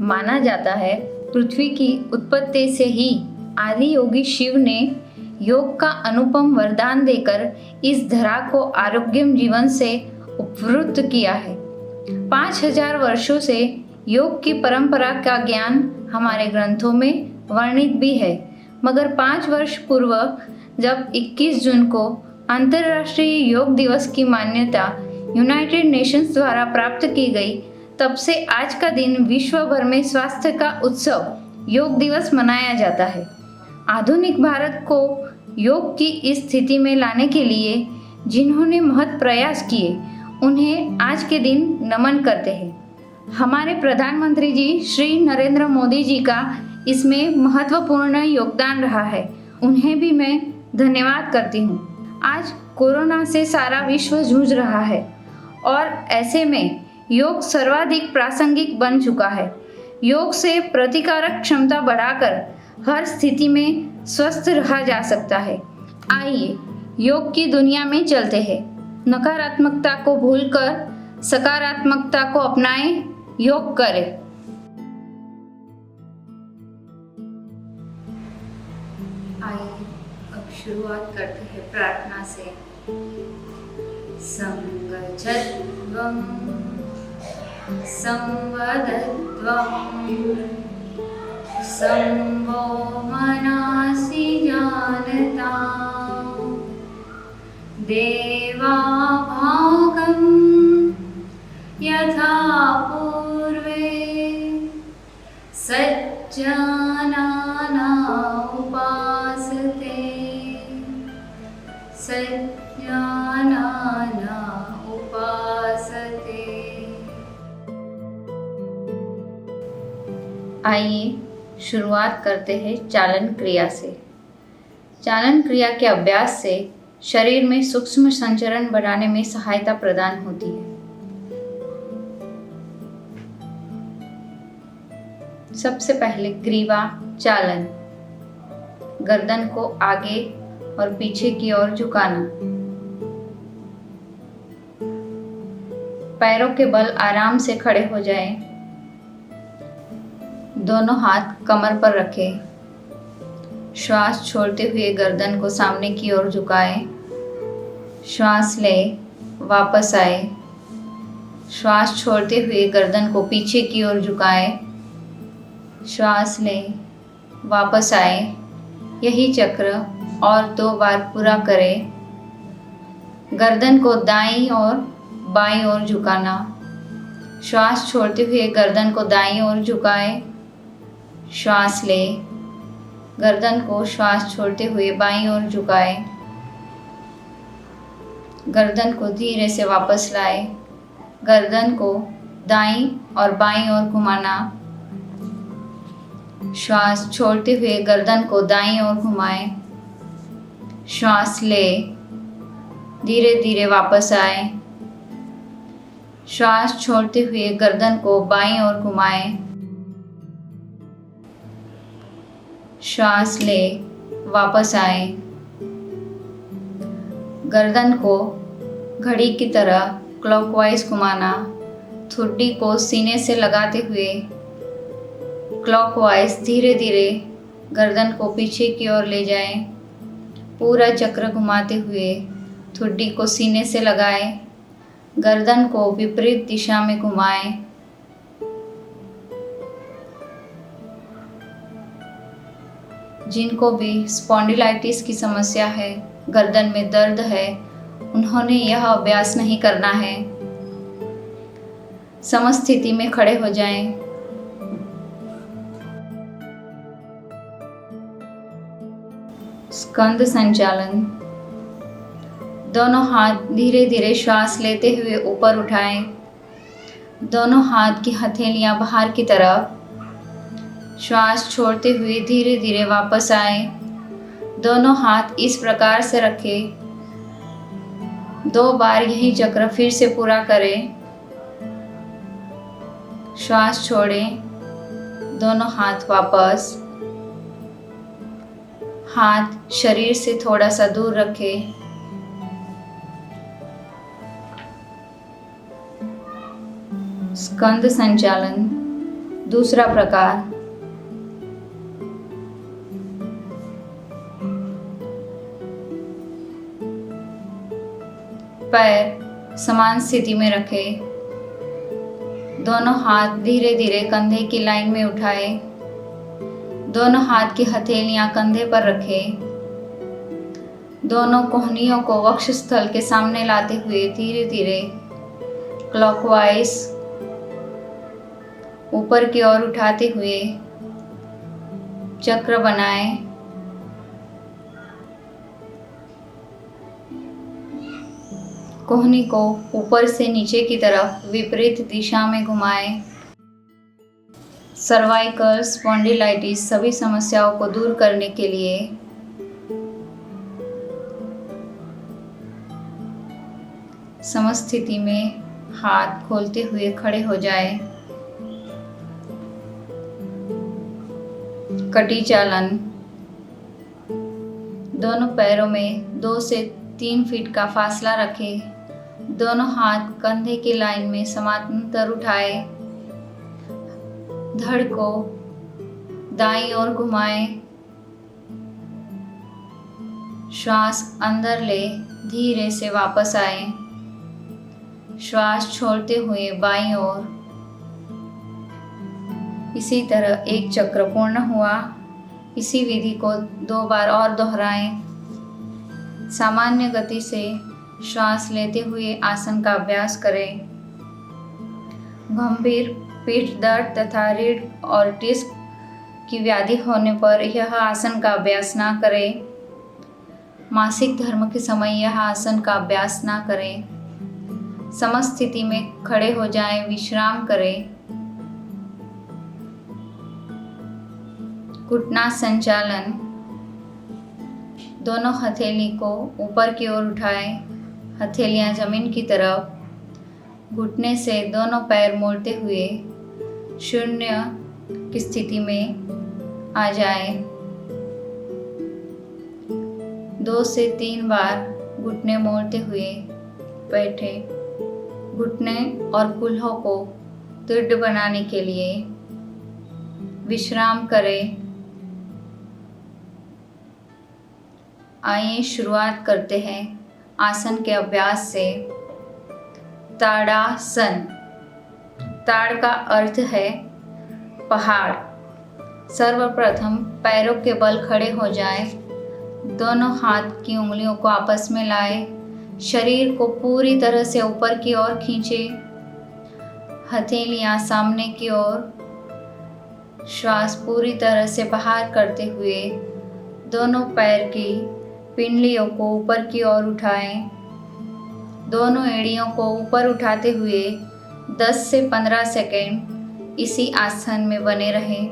माना जाता है पृथ्वी की उत्पत्ति से ही आदि योगी शिव ने योग का अनुपम वरदान देकर इस धरा को आरोग्यम जीवन से उपवृत किया है। 5000 वर्षों से योग की परंपरा का ज्ञान हमारे ग्रंथों में वर्णित भी है, मगर 5 वर्ष पूर्व जब 21 जून को अंतर्राष्ट्रीय योग दिवस की मान्यता यूनाइटेड नेशंस द्वारा प्राप्त की गई, तब से आज का दिन विश्व भर में स्वास्थ्य का उत्सव योग दिवस मनाया जाता है। आधुनिक भारत को योग की इस स्थिति में लाने के लिए जिन्होंने महत् प्रयास किए, उन्हें आज के दिन नमन करते हैं। हमारे प्रधानमंत्री जी श्री नरेंद्र मोदी जी का इसमें महत्वपूर्ण योगदान रहा है, उन्हें भी मैं धन्यवाद करती हूँ। आज कोरोना से सारा विश्व जूझ रहा है और ऐसे में योग सर्वाधिक प्रासंगिक बन चुका है। योग से प्रतिकारक क्षमता बढ़ाकर हर स्थिति में स्वस्थ रहा जा सकता है। आइए योग की दुनिया में चलते हैं। नकारात्मकता को भूलकर सकारात्मकता को अपनाएं, योग करें। आइए अब शुरुआत करते हैं प्रार्थना से। संगच्छध्वं संवदध्वं संवो मनासि जानतां देवाभागं यथा पूर्वे सज्जनाना उपासते सज्जनाना उपासते। आइए शुरुआत करते हैं चालन क्रिया से। चालन क्रिया के अभ्यास से शरीर में सूक्ष्म संचरण बढ़ाने में सहायता प्रदान होती है। सबसे पहले ग्रीवा चालन, गर्दन को आगे और पीछे की ओर झुकाना, पैरों के बल आराम से खड़े हो जाएं। दोनों हाथ कमर पर रखें। श्वास छोड़ते हुए गर्दन को सामने की ओर झुकाएं। श्वास लें, वापस आए। श्वास छोड़ते हुए गर्दन को पीछे की ओर झुकाएं। श्वास लें, वापस आए। यही चक्र और 2 बार पूरा करें। गर्दन को दाईं और बाईं ओर झुकाना। श्वास छोड़ते हुए गर्दन को दाईं ओर झुकाएं। श्वास लें, गर्दन को श्वास छोड़ते हुए बाईं ओर झुकाएं। गर्दन को धीरे से वापस लाएं। गर्दन को दाईं और बाईं ओर घुमाना। श्वास छोड़ते हुए गर्दन को दाईं ओर घुमाएं। श्वास लें, धीरे धीरे वापस आए। श्वास छोड़ते हुए गर्दन को बाईं ओर घुमाएं। श्वास ले, वापस आए। गर्दन को घड़ी की तरह क्लॉकवाइज घुमाना। ठुड्डी को सीने से लगाते हुए क्लॉकवाइज धीरे धीरे गर्दन को पीछे की ओर ले जाएं। पूरा चक्र घुमाते हुए ठुड्डी को सीने से लगाएं। गर्दन को विपरीत दिशा में घुमाएं। जिनको भी स्पॉन्डिलाइटिस की समस्या है, गर्दन में दर्द है, उन्होंने यह अभ्यास नहीं करना है। समस्थिति में खड़े हो जाएं। स्कंद संचालन। दोनों हाथ धीरे धीरे श्वास लेते हुए ऊपर उठाएं। दोनों हाथ की हथेलियां बाहर की तरफ। श्वास छोड़ते हुए धीरे धीरे वापस आए। दोनों हाथ इस प्रकार से रखें 2 बार यही चक्र फिर से पूरा करें। श्वास छोड़ें, दोनों हाथ वापस, हाथ शरीर से थोड़ा सा दूर रखें। स्कंद संचालन दूसरा प्रकार। पैर समान स्थिति में रखें। दोनों हाथ धीरे धीरे कंधे की लाइन में उठाएं। दोनों हाथ की हथेलियां कंधे पर रखें। दोनों कोहनियों को वक्षस्थल के सामने लाते हुए धीरे धीरे क्लॉकवाइज ऊपर की ओर उठाते हुए चक्र बनाएं। कोहनी को ऊपर से नीचे की तरफ विपरीत दिशा में घुमाएं। सर्वाइकल स्पॉन्डिलाइटिस सभी समस्याओं को दूर करने के लिए समस्थिति में हाथ खोलते हुए खड़े हो जाएं। कटी चालन। दोनों पैरों में 2 से 3 फीट का फासला रखें। दोनों हाथ कंधे की लाइन में समांतर उठाएं। धड़ को दाईं ओर घुमाएं। श्वास अंदर ले, धीरे से वापस आए। श्वास छोड़ते हुए बाईं ओर। इसी तरह एक चक्र पूर्ण हुआ। इसी विधि को 2 बार और दोहराएं। सामान्य गति से श्वास लेते हुए आसन का अभ्यास करें। गंभीर पीठ दर्द तथा रीढ़ और डिस्क की व्याधि होने पर यह आसन का अभ्यास ना करें। मासिक धर्म के समय यह आसन का अभ्यास ना करें। समस्थिति में खड़े हो जाएं, विश्राम करें। घुटना संचालन। दोनों हथेली को ऊपर की ओर उठाएं। हथेलियां जमीन की तरफ। घुटने से दोनों पैर मोड़ते हुए शून्य की स्थिति में आ जाएं। 2 से 3 बार घुटने मोड़ते हुए बैठे। घुटने और कूल्हों को दृढ़ बनाने के लिए विश्राम करें। आइए शुरुआत करते हैं आसन के अभ्यास से। ताड़ासन। ताड़ का अर्थ है पहाड़। सर्वप्रथम पैरों के बल खड़े हो जाएं। दोनों हाथ की उंगलियों को आपस में लाएं। शरीर को पूरी तरह से ऊपर की ओर खींचें। हथेलियां सामने की ओर। श्वास पूरी तरह से बाहर करते हुए दोनों पैर की पिंडलियों को ऊपर की ओर उठाएं। दोनों एड़ियों को ऊपर उठाते हुए 10 से 15 सेकंड इसी आसन में बने रहें।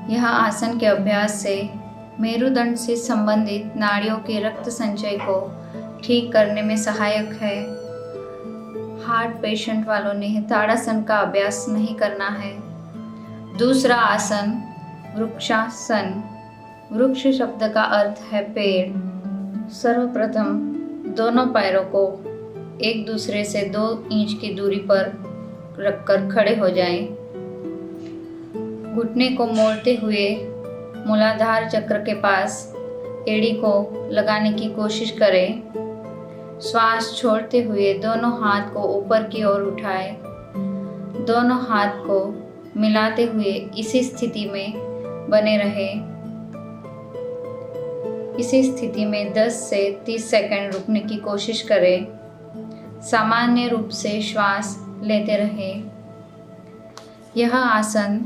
यह आसन के अभ्यास से मेरुदंड से संबंधित नाड़ियों के रक्त संचय को ठीक करने में सहायक है। हार्ट पेशेंट वालों ने ताड़ासन का अभ्यास नहीं करना है। दूसरा आसन वृक्षासन। वृक्ष शब्द का अर्थ है पेड़। सर्वप्रथम दोनों पैरों को एक दूसरे से 2 इंच की दूरी पर रखकर खड़े हो जाएं। घुटने को मोड़ते हुए मूलाधार चक्र के पास एड़ी को लगाने की कोशिश करें। श्वास छोड़ते हुए दोनों हाथ को ऊपर की ओर उठाएं। दोनों हाथ को मिलाते हुए इसी स्थिति में बने रहें। इसी स्थिति में 10 से 30 सेकंड रुकने की कोशिश करें। सामान्य रूप से श्वास लेते रहें। यह आसन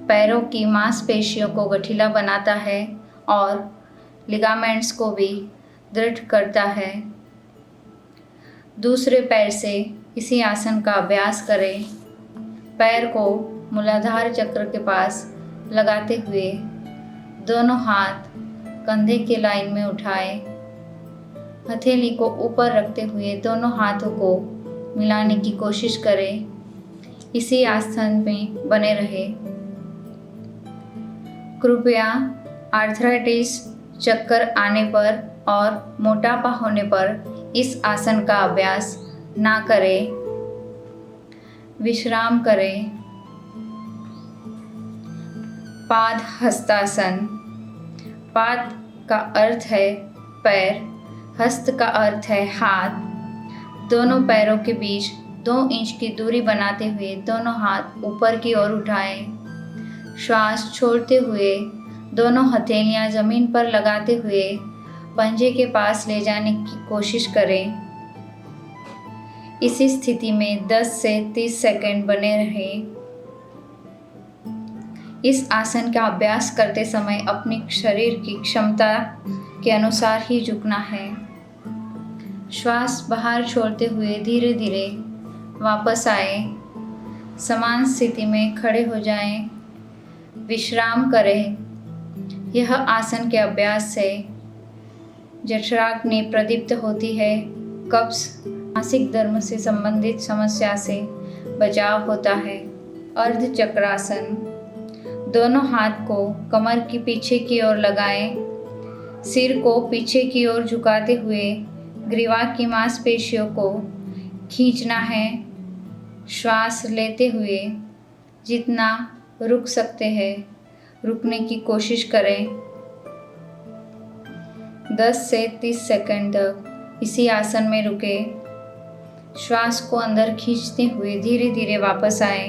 पैरों की मांसपेशियों को गठीला बनाता है और लिगामेंट्स को भी दृढ़ करता है। दूसरे पैर से इसी आसन का अभ्यास करें। पैर को मूलाधार चक्र के पास लगाते हुए दोनों हाथ कंधे की लाइन में उठाएं। हथेली को ऊपर रखते हुए दोनों हाथों को मिलाने की कोशिश करें। इसी आसन में बने रहे। कृपया आर्थराइटिस, चक्कर आने पर और मोटापा होने पर इस आसन का अभ्यास ना करें। विश्राम करें। पाद हस्तासन। पाद का अर्थ है पैर, हस्त का अर्थ है हाथ। दोनों पैरों के बीच 2 इंच की दूरी बनाते हुए दोनों हाथ ऊपर की ओर उठाएं। श्वास छोड़ते हुए दोनों हथेलियां जमीन पर लगाते हुए पंजे के पास ले जाने की कोशिश करें। इसी स्थिति में 10 से 30 सेकंड बने रहें। इस आसन का अभ्यास करते समय अपनी शरीर की क्षमता के अनुसार ही झुकना है। श्वास बाहर छोड़ते हुए धीरे धीरे वापस आए। समान स्थिति में खड़े हो जाएं। विश्राम करें। यह आसन के अभ्यास से जठराग्नि प्रदीप्त होती है। कब्ज, मासिक धर्म से संबंधित समस्या से बचाव होता है। अर्ध चक्रासन। दोनों हाथ को कमर की पीछे की ओर लगाएं। सिर को पीछे की ओर झुकाते हुए ग्रीवा की मांसपेशियों को खींचना है। श्वास लेते हुए जितना रुक सकते हैं रुकने की कोशिश करें। 10 से 30 सेकंड तक इसी आसन में रुके। श्वास को अंदर खींचते हुए धीरे धीरे वापस आए।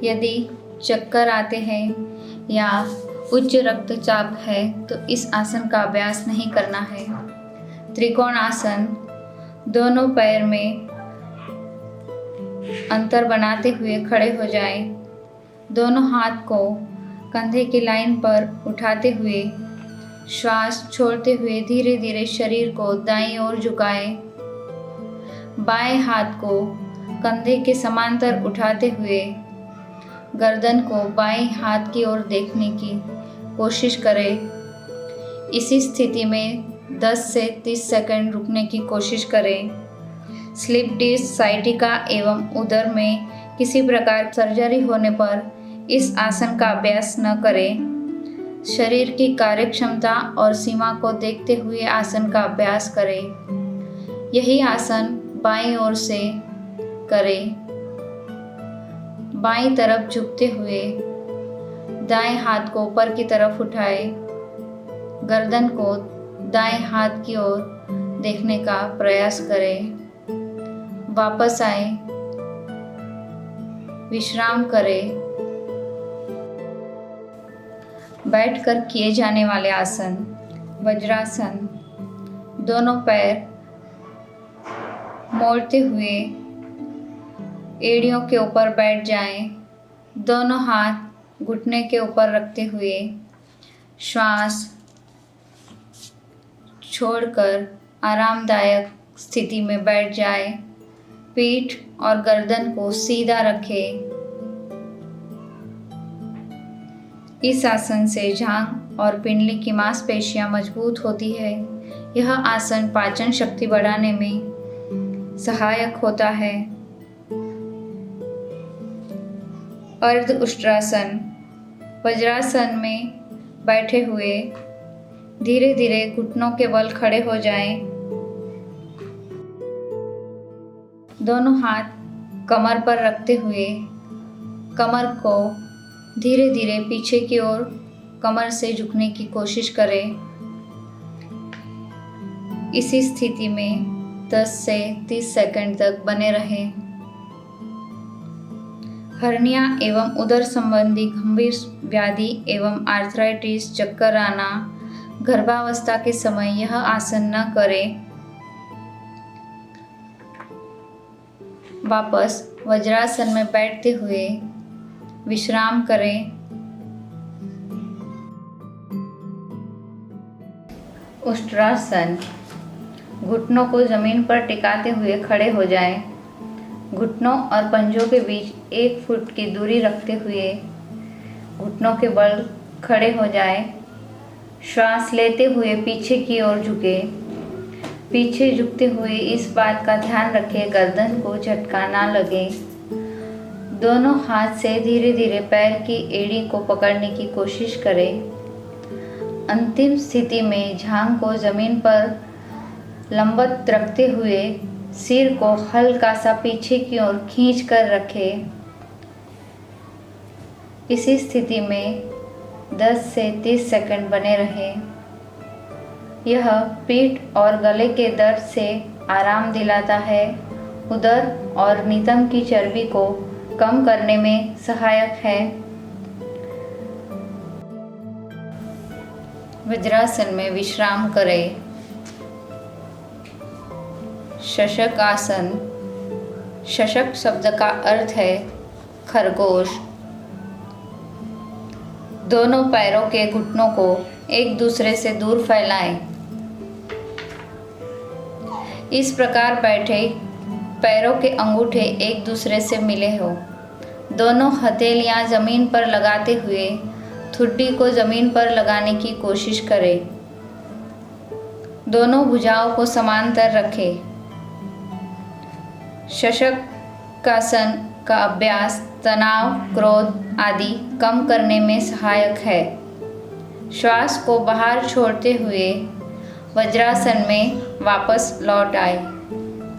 यदि चक्कर आते हैं या उच्च रक्तचाप है तो इस आसन का अभ्यास नहीं करना है। त्रिकोण आसन। दोनों पैर में अंतर बनाते हुए खड़े हो जाएं। दोनों हाथ को कंधे की लाइन पर उठाते हुए श्वास छोड़ते हुए धीरे धीरे शरीर को दाईं ओर झुकाएं। बाएं हाथ को कंधे के समांतर उठाते हुए गर्दन को बाएं हाथ की ओर देखने की कोशिश करें। इसी स्थिति में 10 से 30 सेकंड रुकने की कोशिश करें। स्लिप डिस्क, साइटिका एवं उदर में किसी प्रकार सर्जरी होने पर इस आसन का अभ्यास न करें। शरीर की कार्यक्षमता और सीमा को देखते हुए आसन का अभ्यास करें। यही आसन बाईं ओर से करें। बाईं तरफ झुकते हुए दाएं हाथ को ऊपर की तरफ उठाएं। गर्दन को दाएं हाथ की ओर देखने का प्रयास करें। वापस आए। विश्राम करें। बैठकर किए जाने वाले आसन। वज्रासन। दोनों पैर मोड़ते हुए एड़ियों के ऊपर बैठ जाएं। दोनों हाथ घुटने के ऊपर रखते हुए श्वास छोड़कर आरामदायक स्थिति में बैठ जाए। पीठ और गर्दन को सीधा रखें। इस आसन से जांघ और पिंडली की मांसपेशियां मजबूत होती है। यह आसन पाचन शक्ति बढ़ाने में सहायक होता है। अर्ध उष्ट्रासन। वज्रासन में बैठे हुए धीरे धीरे घुटनों के बल खड़े हो जाएं। दोनों हाथ कमर पर रखते हुए कमर को धीरे धीरे पीछे की ओर कमर से झुकने की कोशिश करें। इसी स्थिति में 10 से 30 सेकंड तक बने रहें। हर्निया एवं उदर संबंधी गंभीर व्याधि एवं आर्थराइटिस, चक्कर आना, गर्भावस्था के समय यह आसन न करें। वापस वज्रासन में बैठते हुए विश्राम करें। उष्ट्रासन। घुटनों को जमीन पर टिकाते हुए खड़े हो जाएं। घुटनों और पंजों के बीच 1 फुट की दूरी रखते हुए घुटनों के बल खड़े हो जाएं। श्वास लेते हुए पीछे की ओर झुके। पीछे झुकते हुए इस बात का ध्यान रखें गर्दन को झटका ना लगे। दोनों हाथ से धीरे धीरे पैर की एड़ी को पकड़ने की कोशिश करें। अंतिम स्थिति में जांघ को जमीन पर लंबवत रखते हुए सिर को हल्का सा पीछे की ओर खींच कर रखें। इसी स्थिति में 10 से 30 सेकंड बने रहें। यह पीठ और गले के दर्द से आराम दिलाता है, उदर और नितंब की चर्बी को कम करने में सहायक है। वज्रासन में विश्राम करें। शशक आसन। शशक शब्द का अर्थ है खरगोश। दोनों पैरों के घुटनों को एक दूसरे से दूर फैलाएं। इस प्रकार बैठे पैरों के अंगूठे एक दूसरे से मिले हो। दोनों हथेलियां जमीन पर लगाते हुए ठुड्डी को जमीन पर लगाने की कोशिश करें। दोनों भुजाओं को समांतर रखें। शशकासन का अभ्यास तनाव, क्रोध आदि कम करने में सहायक है। श्वास को बाहर छोड़ते हुए वज्रासन में वापस लौट आए।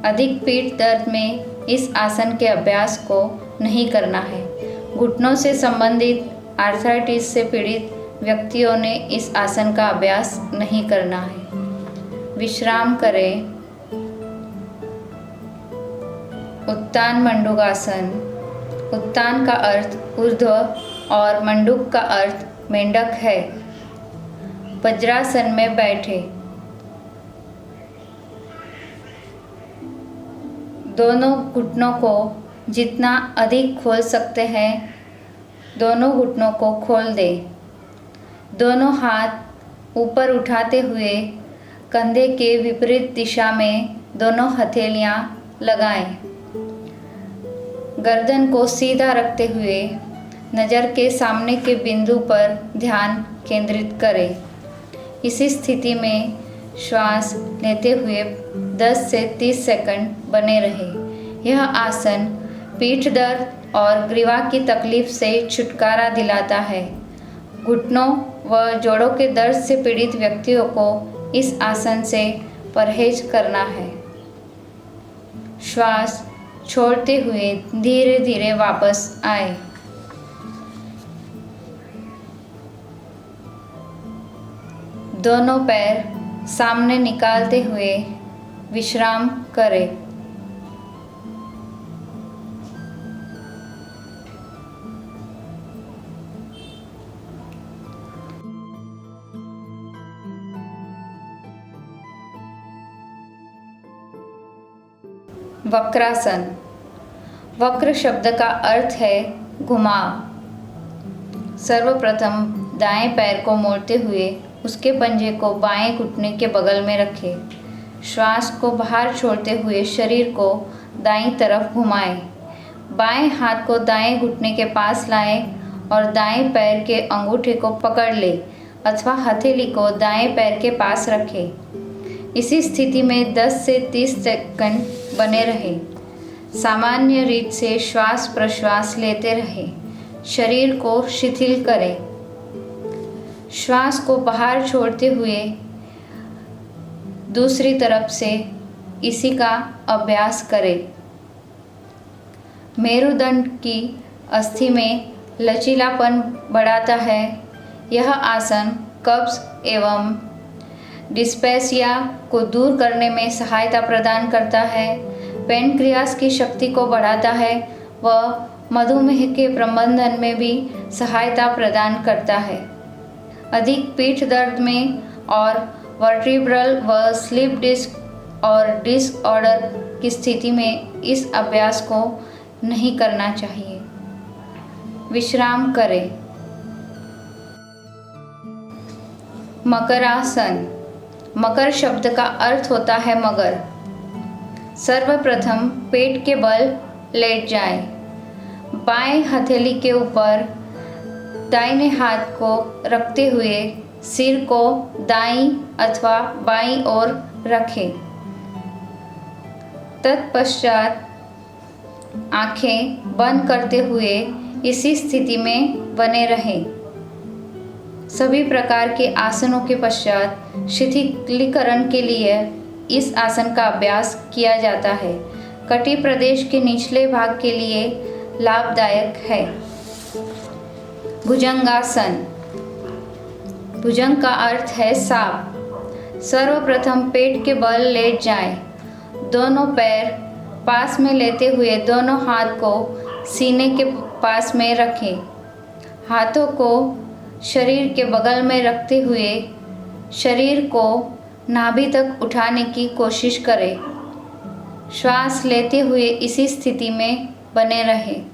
अधिक पीठ दर्द में इस आसन के अभ्यास को नहीं करना है। घुटनों से संबंधित आर्थराइटिस से पीड़ित व्यक्तियों ने इस आसन का अभ्यास नहीं करना है। विश्राम करें। उत्तान मंडूकासन। उत्तान का अर्थ ऊर्ध्व और मंडूक का अर्थ मेंढक है। वज्रासन में बैठे। दोनों घुटनों को जितना अधिक खोल सकते हैं दोनों घुटनों को खोल दें। दोनों हाथ ऊपर उठाते हुए कंधे के विपरीत दिशा में दोनों हथेलियां लगाएं। गर्दन को सीधा रखते हुए नज़र के सामने के बिंदु पर ध्यान केंद्रित करें। इसी स्थिति में श्वास लेते हुए 10 से 30 सेकंड बने रहे। यह आसन पीठ दर्द और ग्रीवा की तकलीफ से छुटकारा दिलाता है। घुटनों व जोड़ों के दर्द से पीड़ित व्यक्तियों को इस आसन से परहेज करना है। श्वास छोड़ते हुए धीरे धीरे वापस आए। दोनों पैर सामने निकालते हुए विश्राम करें। वक्रासन। वक्र शब्द का अर्थ है घुमाव। सर्वप्रथम दाएं पैर को मोड़ते हुए उसके पंजे को बाएं घुटने के बगल में रखें। श्वास को बाहर छोड़ते हुए शरीर को दाईं तरफ घुमाएं। बाएं हाथ को दाएं घुटने के पास लाएं और दाएं पैर के अंगूठे को पकड़ लें अथवा हथेली को दाएं पैर के पास रखें। इसी स्थिति में 10 से 30 सेकंड बने रहें। सामान्य रीत से श्वास प्रश्वास लेते रहें। शरीर को शिथिल करें। श्वास को बाहर छोड़ते हुए दूसरी तरफ से इसी का अभ्यास करें। मेरुदंड की अस्थि में लचीलापन बढ़ाता है। यह आसन कब्ज एवं डिस्पेसिया को दूर करने में सहायता प्रदान करता है। पेनक्रियास की शक्ति को बढ़ाता है व मधुमेह के प्रबंधन में भी सहायता प्रदान करता है। अधिक पीठ दर्द में और वर्टिब्रल व स्लीप डिस्क और डिसऑर्डर की स्थिति में इस अभ्यास को नहीं करना चाहिए। विश्राम करें। मकरासन। मकर शब्द का अर्थ होता है मगर। सर्वप्रथम पेट के बल लेट जाएं। बाएं हथेली के ऊपर दाहिने हाथ को रखते हुए सिर को दाईं अथवा बाईं ओर रखें। तत्पश्चात आंखें बंद करते हुए इसी स्थिति में बने रहें। सभी प्रकार के आसनों के पश्चात शिथिलीकरण के लिए इस आसन का अभ्यास किया जाता है। कटी प्रदेश के निचले भाग के लिए लाभदायक है। भुजंगासन। भुजंग का अर्थ है सांप। सर्वप्रथम पेट के बल लेट जाएं। दोनों पैर पास में लेते हुए दोनों हाथ को सीने के पास में रखें। हाथों को शरीर के बगल में रखते हुए शरीर को नाभि तक उठाने की कोशिश करें। श्वास लेते हुए इसी स्थिति में बने रहें।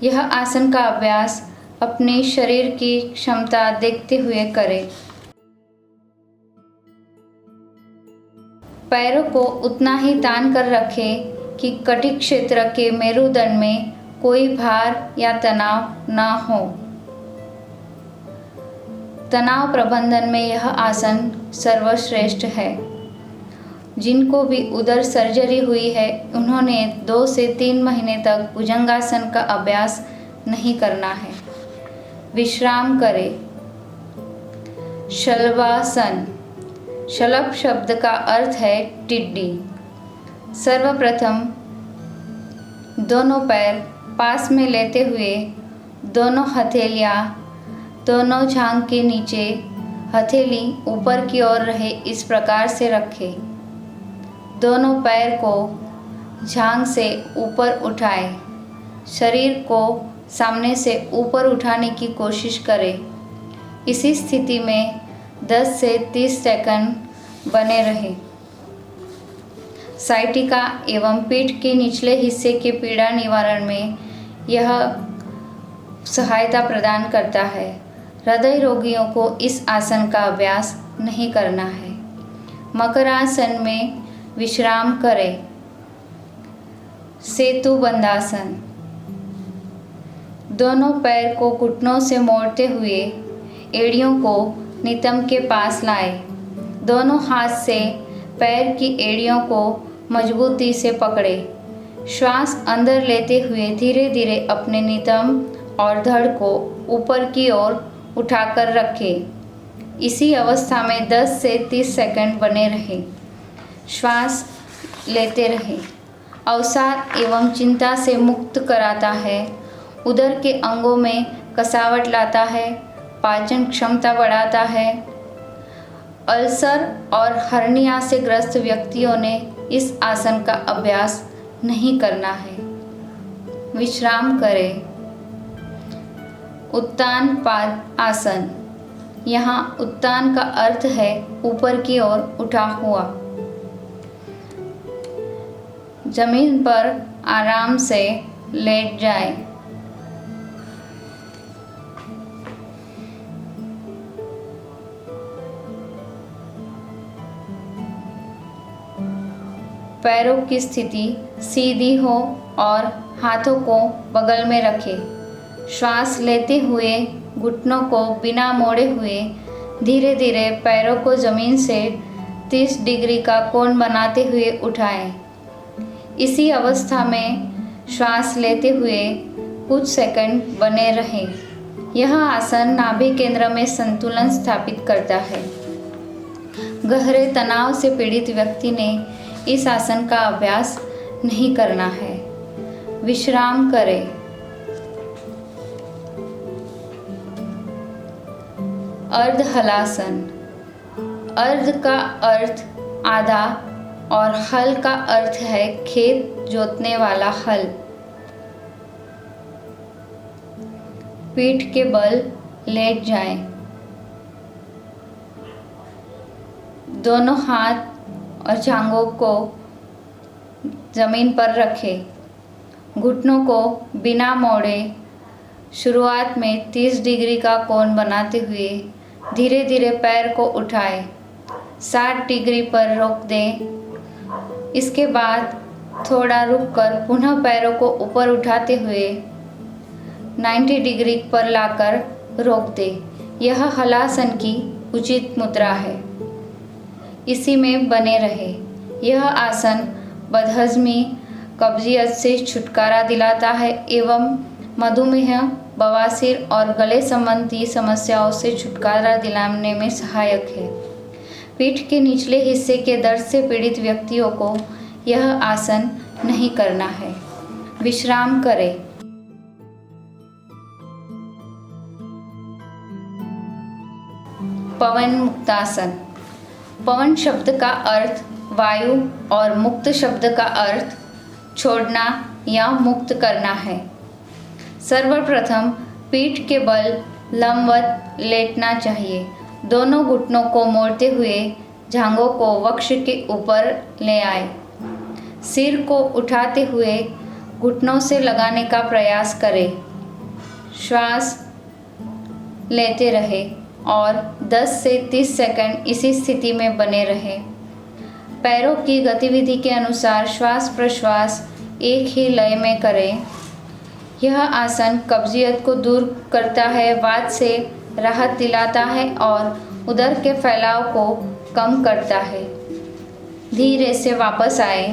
यह आसन का अभ्यास अपने शरीर की क्षमता देखते हुए करें। पैरों को उतना ही तान कर रखें कि कटी क्षेत्र के मेरुदंड में कोई भार या तनाव न हो। तनाव प्रबंधन में यह आसन सर्वश्रेष्ठ है। जिनको भी उदर सर्जरी हुई है उन्होंने 2 से 3 महीने तक भुजंगासन का अभ्यास नहीं करना है। विश्राम करें। शलभासन। शलभ शब्द का अर्थ है टिड्डी। सर्वप्रथम दोनों पैर पास में लेते हुए दोनों हथेलियाँ दोनों जांघ के नीचे, हथेली ऊपर की ओर रहे इस प्रकार से रखें। दोनों पैर को जांघ से ऊपर उठाएं। शरीर को सामने से ऊपर उठाने की कोशिश करें। इसी स्थिति में 10 से 30 सेकंड बने रहें। साइटिका एवं पीठ के निचले हिस्से के पीड़ा निवारण में यह सहायता प्रदान करता है। हृदय रोगियों को इस आसन का अभ्यास नहीं करना है। मकरासन में विश्राम करें। सेतु बंधासन। दोनों पैर को घुटनों से मोड़ते हुए एड़ियों को नितंब के पास लाएं। दोनों हाथ से पैर की एड़ियों को मजबूती से पकड़ें। श्वास अंदर लेते हुए धीरे धीरे अपने नितंब और धड़ को ऊपर की ओर उठाकर रखें। इसी अवस्था में 10 से 30 सेकंड बने रहें। श्वास लेते रहें। अवसाद एवं चिंता से मुक्त कराता है। उदर के अंगों में कसावट लाता है। पाचन क्षमता बढ़ाता है। अल्सर और हर्निया से ग्रस्त व्यक्तियों ने इस आसन का अभ्यास नहीं करना है। विश्राम करें। उत्तान पाद आसन। यहाँ उत्तान का अर्थ है ऊपर की ओर उठा हुआ। जमीन पर आराम से लेट जाएं। पैरों की स्थिति सीधी हो और हाथों को बगल में रखें। श्वास लेते हुए घुटनों को बिना मोड़े हुए धीरे धीरे पैरों को ज़मीन से 30 डिग्री का कोण बनाते हुए उठाएं। इसी अवस्था में श्वास लेते हुए कुछ सेकंड बने रहें। यह आसन नाभि केंद्र में संतुलन स्थापित करता है। गहरे तनाव से पीड़ित व्यक्ति ने इस आसन का अभ्यास नहीं करना है। विश्राम करें। अर्ध हलासन। अर्ध का अर्थ आधा और हल का अर्थ है खेत जोतने वाला हल। पीठ के बल लेट जाएं। दोनों हाथ और जांघों को ज़मीन पर रखें। घुटनों को बिना मोड़े शुरुआत में 30 डिग्री का कोण बनाते हुए धीरे धीरे पैर को उठाएं। 60 डिग्री पर रोक दें। इसके बाद थोड़ा रुककर पुनः पैरों को ऊपर उठाते हुए 90 डिग्री पर लाकर रोक दें। यह हलासन की उचित मुद्रा है। इसी में बने रहे। यह आसन बदहजमी, कब्जियत से छुटकारा दिलाता है एवं मधुमेह, बवासीर और गले संबंधी समस्याओं से छुटकारा दिलाने में सहायक है। पीठ के निचले हिस्से के दर्द से पीड़ित व्यक्तियों को यह आसन नहीं करना है। विश्राम करें। पवन मुक्तासन। पवन शब्द का अर्थ वायु और मुक्त शब्द का अर्थ छोड़ना या मुक्त करना है। सर्वप्रथम पीठ के बल लंबवत लेटना चाहिए। दोनों घुटनों को मोड़ते हुए जांघों को वक्ष के ऊपर ले आए। सिर को उठाते हुए घुटनों से लगाने का प्रयास करें। श्वास लेते रहे और 10 से 30 सेकंड इसी स्थिति में बने रहें। पैरों की गतिविधि के अनुसार श्वास प्रश्वास एक ही लय में करें। यह आसन कब्जियत को दूर करता है, वात से राहत दिलाता है और उदर के फैलाव को कम करता है। धीरे से वापस आए।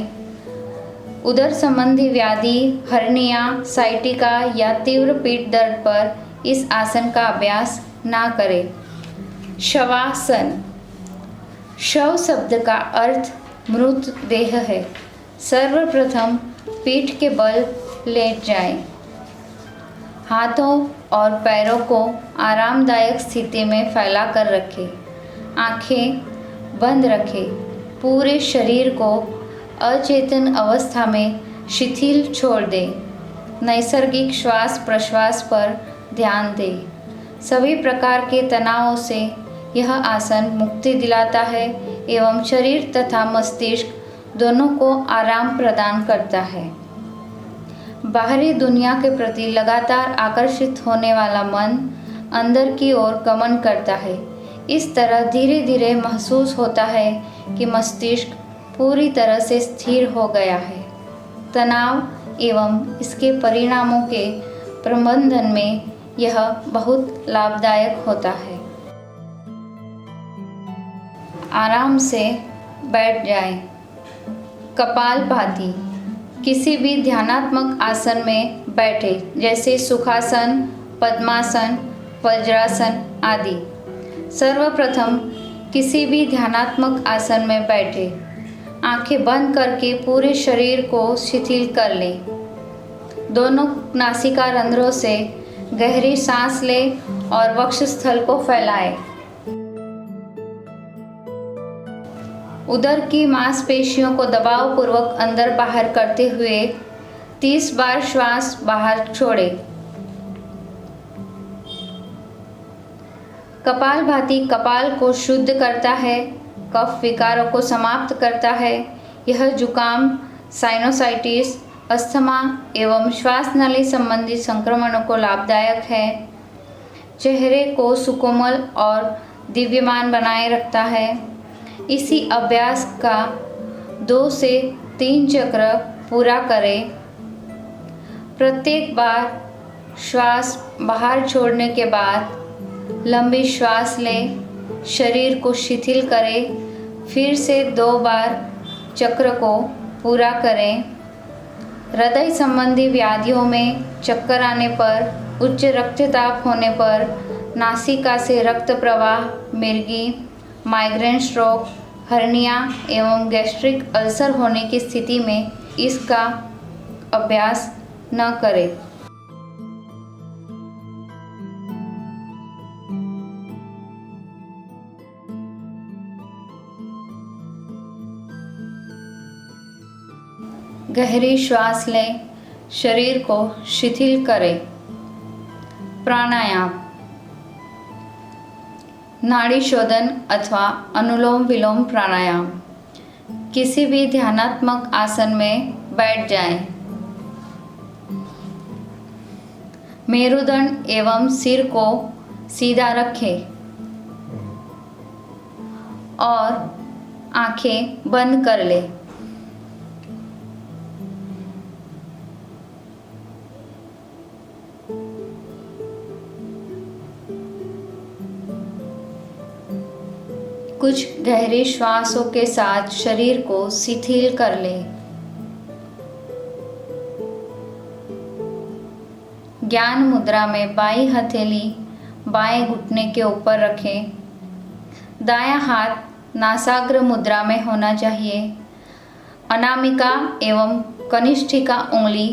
उदर संबंधी व्याधि, हर्निया, साइटिका या तीव्र पीठ दर्द पर इस आसन का अभ्यास ना करें। शवासन। शव शब्द का अर्थ मृत देह है। सर्वप्रथम पीठ के बल लेट जाएं। हाथों और पैरों को आरामदायक स्थिति में फैला कर रखें। आंखें बंद रखें। पूरे शरीर को अचेतन अवस्था में शिथिल छोड़ दें। नैसर्गिक श्वास प्रश्वास पर ध्यान दें। सभी प्रकार के तनावों से यह आसन मुक्ति दिलाता है एवं शरीर तथा मस्तिष्क दोनों को आराम प्रदान करता है। बाहरी दुनिया के प्रति लगातार आकर्षित होने वाला मन अंदर की ओर गमन करता है। इस तरह धीरे धीरे महसूस होता है कि मस्तिष्क पूरी तरह से स्थिर हो गया है। तनाव एवं इसके परिणामों के प्रबंधन में यह बहुत लाभदायक होता है। आराम से बैठ जाएं। कपालभाति। किसी भी ध्यानात्मक आसन में बैठे, जैसे सुखासन, पद्मासन, वज्रासन आदि। सर्वप्रथम किसी भी ध्यानात्मक आसन में बैठे। आंखें बंद करके पूरे शरीर को शिथिल कर लें। दोनों नासिका रंध्रों से गहरी सांस लें और वक्षस्थल को फैलाएं। उदर की मांसपेशियों को दबावपूर्वक अंदर बाहर करते हुए 30 बार श्वास बाहर छोड़ें। कपालभाति कपाल को शुद्ध करता है, कफ विकारों को समाप्त करता है। यह जुकाम, साइनोसाइटिस, अस्थमा एवं श्वास नली संबंधी संक्रमणों को लाभदायक है। चेहरे को सुकोमल और दिव्यमान बनाए रखता है। इसी अभ्यास का 2 से 3 चक्र पूरा करें। प्रत्येक बार श्वास बाहर छोड़ने के बाद लंबी श्वास लें, शरीर को शिथिल करें। फिर से 2 बार चक्र को पूरा करें। हृदय संबंधी व्याधियों में चक्कर आने पर, उच्च रक्तचाप होने पर, नासिका से रक्त प्रवाह, मिर्गी, माइग्रेन, स्ट्रोक, हर्निया एवं गैस्ट्रिक अल्सर होने की स्थिति में इसका अभ्यास न करें। गहरी श्वास लें, शरीर को शिथिल करें। प्राणायाम। नाड़ी शोधन अथवा अनुलोम विलोम प्राणायाम। किसी भी ध्यानात्मक आसन में बैठ जाएं। मेरुदंड एवं सिर को सीधा रखें और आंखें बंद कर लें। कुछ गहरी श्वासों के साथ शरीर को शिथिल कर लें। ज्ञान मुद्रा में बाईं हथेली बाएं घुटने के ऊपर रखें। दायां हाथ नासाग्र मुद्रा में होना चाहिए। अनामिका एवं कनिष्ठिका उंगली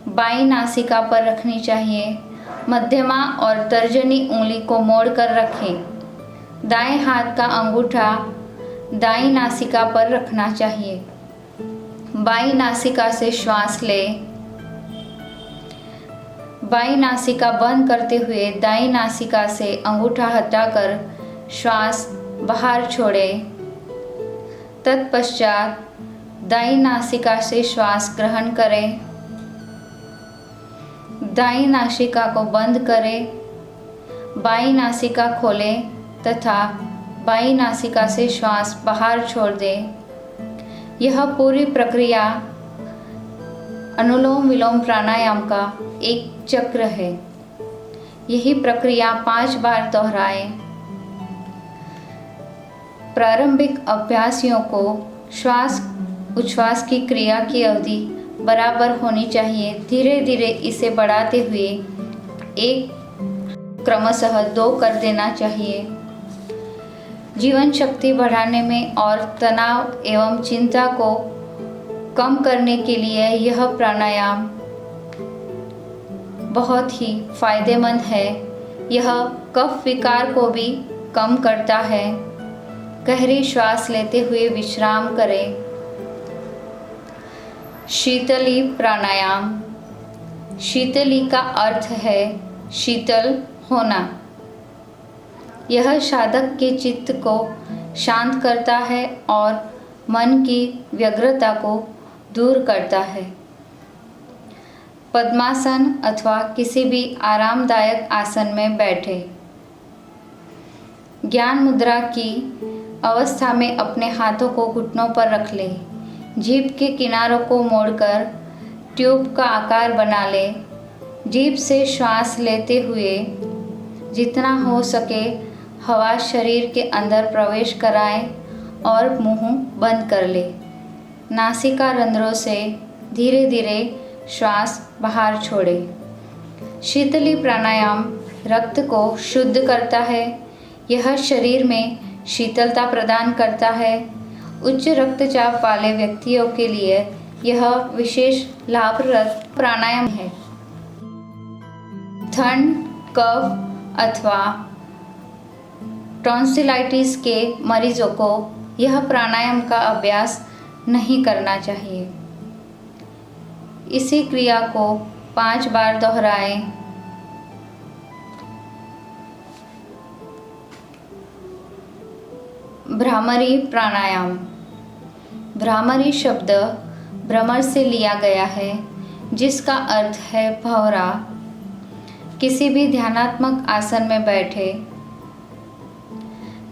बाईं नासिका पर रखनी चाहिए। मध्यमा और तर्जनी उंगली को मोड़कर रखें। दाएं हाथ का अंगूठा दाईं नासिका पर रखना चाहिए। बाईं नासिका से श्वास लें। बाईं नासिका बंद करते हुए दाईं नासिका से अंगूठा हटाकर श्वास बाहर छोड़ें। तत्पश्चात दाईं नासिका से श्वास ग्रहण करें। दाईं नासिका को बंद करें। बाईं नासिका खोलें तथा बाईं नासिका से श्वास बाहर छोड़ दें। यह पूरी प्रक्रिया अनुलोम विलोम प्राणायाम का एक चक्र है। यही प्रक्रिया 5 बार दोहराएं। प्रारंभिक अभ्यासियों को श्वास उच्छ्वास की क्रिया की अवधि बराबर होनी चाहिए। धीरे धीरे इसे बढ़ाते हुए 1 क्रमशः 2 कर देना चाहिए। जीवन शक्ति बढ़ाने में और तनाव एवं चिंता को कम करने के लिए यह प्राणायाम बहुत ही फायदेमंद है। यह कफ विकार को भी कम करता है। गहरी श्वास लेते हुए विश्राम करें। शीतली प्राणायाम। शीतली का अर्थ है शीतल होना। यह साधक के चित्त को शांत करता है और मन की व्यग्रता को दूर करता है। पद्मासन अथवा किसी भी आरामदायक आसन में बैठे। ज्ञान मुद्रा की अवस्था में अपने हाथों को घुटनों पर रख लें। जीभ के किनारों को मोड़कर ट्यूब का आकार बना लें। जीभ से श्वास लेते हुए जितना हो सके हवा शरीर के अंदर प्रवेश कराएं और मुंह बंद कर लें। नासिका रंध्रों से धीरे धीरे श्वास बाहर छोड़ें। शीतली प्राणायाम रक्त को शुद्ध करता है। यह शरीर में शीतलता प्रदान करता है। उच्च रक्तचाप वाले व्यक्तियों के लिए यह विशेष लाभप्रद प्राणायाम है। ठंड, कफ अथवा टॉन्सिलाइटिस के मरीजों को यह प्राणायाम का अभ्यास नहीं करना चाहिए। इसी क्रिया को 5 बार दोहराएं। भ्रामरी प्राणायाम। भ्रामरी शब्द भ्रमर से लिया गया है, जिसका अर्थ है भंवरा। किसी भी ध्यानात्मक आसन में बैठे।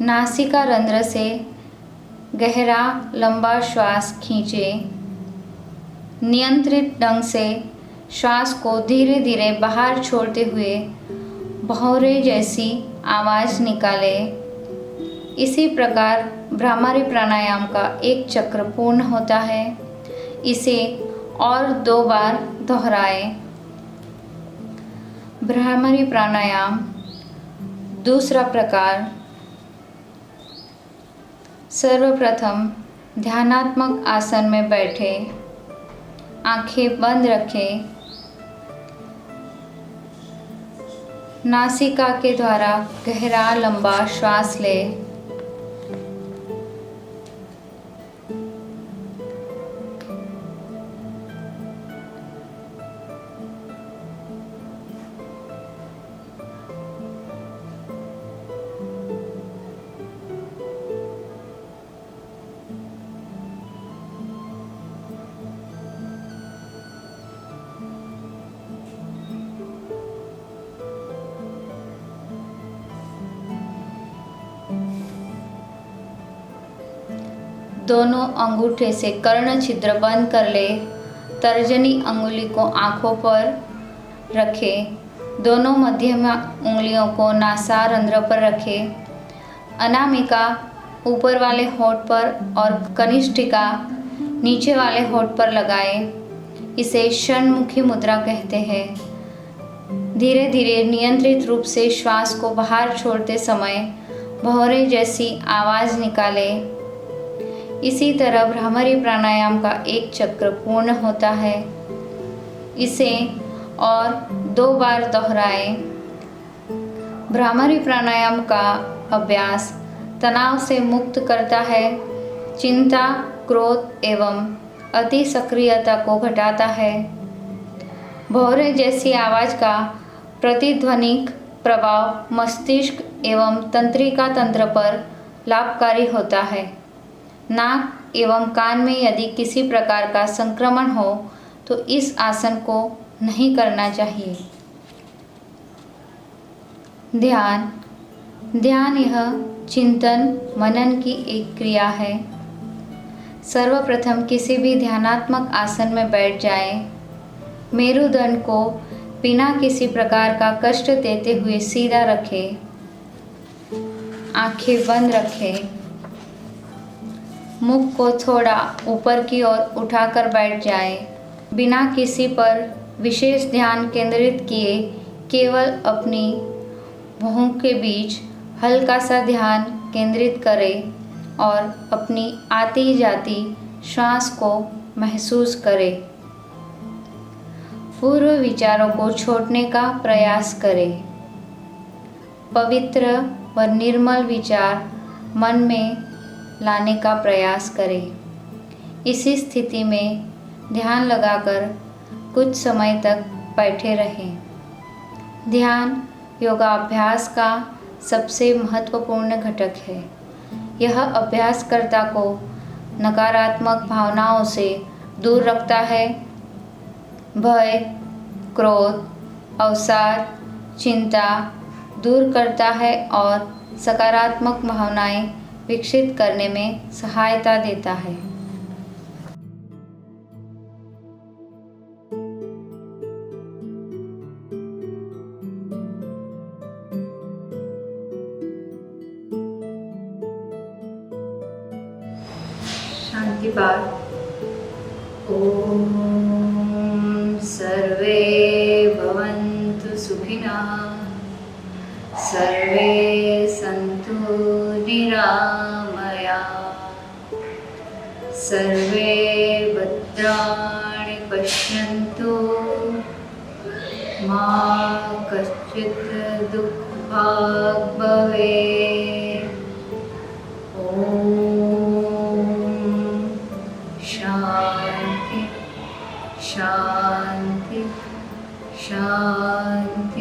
नासिका रंध्र से गहरा लंबा श्वास खींचें। नियंत्रित ढंग से श्वास को धीरे धीरे बाहर छोड़ते हुए भंवरे जैसी आवाज़ निकालें। इसी प्रकार भ्रामरी प्राणायाम का एक चक्र पूर्ण होता है। इसे और 2 बार दोहराएं। भ्रामरी प्राणायाम दूसरा प्रकार। सर्वप्रथम ध्यानात्मक आसन में बैठे। आंखें बंद रखें। नासिका के द्वारा गहरा लंबा श्वास लें। दोनों अंगूठे से कर्ण छिद्र बंद कर ले। तर्जनी अंगुली को आंखों पर रखें। दोनों मध्यम उंगलियों को नासारंध्र पर रखें। अनामिका ऊपर वाले होंठ पर और कनिष्ठिका नीचे वाले होंठ पर लगाएं। इसे षण्मुखी मुद्रा कहते हैं। धीरे धीरे नियंत्रित रूप से श्वास को बाहर छोड़ते समय भौरे जैसी आवाज़ निकाले। इसी तरह भ्रामरी प्राणायाम का एक चक्र पूर्ण होता है। इसे और 2 बार दोहराएं। भ्रामरी प्राणायाम का अभ्यास तनाव से मुक्त करता है, चिंता, क्रोध एवं अति सक्रियता को घटाता है। भौरे जैसी आवाज़ का प्रतिध्वनिक प्रभाव मस्तिष्क एवं तंत्रिका तंत्र पर लाभकारी होता है। नाक एवं कान में यदि किसी प्रकार का संक्रमण हो तो इस आसन को नहीं करना चाहिए। ध्यान यह चिंतन मनन की एक क्रिया है। सर्वप्रथम किसी भी ध्यानात्मक आसन में बैठ जाएं। मेरुदंड को बिना किसी प्रकार का कष्ट देते हुए सीधा रखें। आंखें बंद रखें। मुख को थोड़ा ऊपर की ओर उठाकर बैठ जाएं। बिना किसी पर विशेष ध्यान केंद्रित किए केवल अपनी भौहों के बीच हल्का सा ध्यान केंद्रित करें और अपनी आती जाती श्वास को महसूस करें। पूर्व विचारों को छोड़ने का प्रयास करें। पवित्र व निर्मल विचार मन में लाने का प्रयास करें। इसी स्थिति में ध्यान लगाकर कुछ समय तक बैठे रहें। ध्यान योगाभ्यास का सबसे महत्वपूर्ण घटक है। यह अभ्यासकर्ता को नकारात्मक भावनाओं से दूर रखता है। भय, क्रोध, अवसाद, चिंता दूर करता है और सकारात्मक भावनाएं विकसित करने में सहायता देता है। शांति पाठ। ओम सर्वे भवन्तु सुखिनः, सर्वे सन्तु निरामयाः, सर्वे भद्राणि पश्यन्तु, मा कश्चित् दुःखभाग् भवेत्। शांति शांति शांति।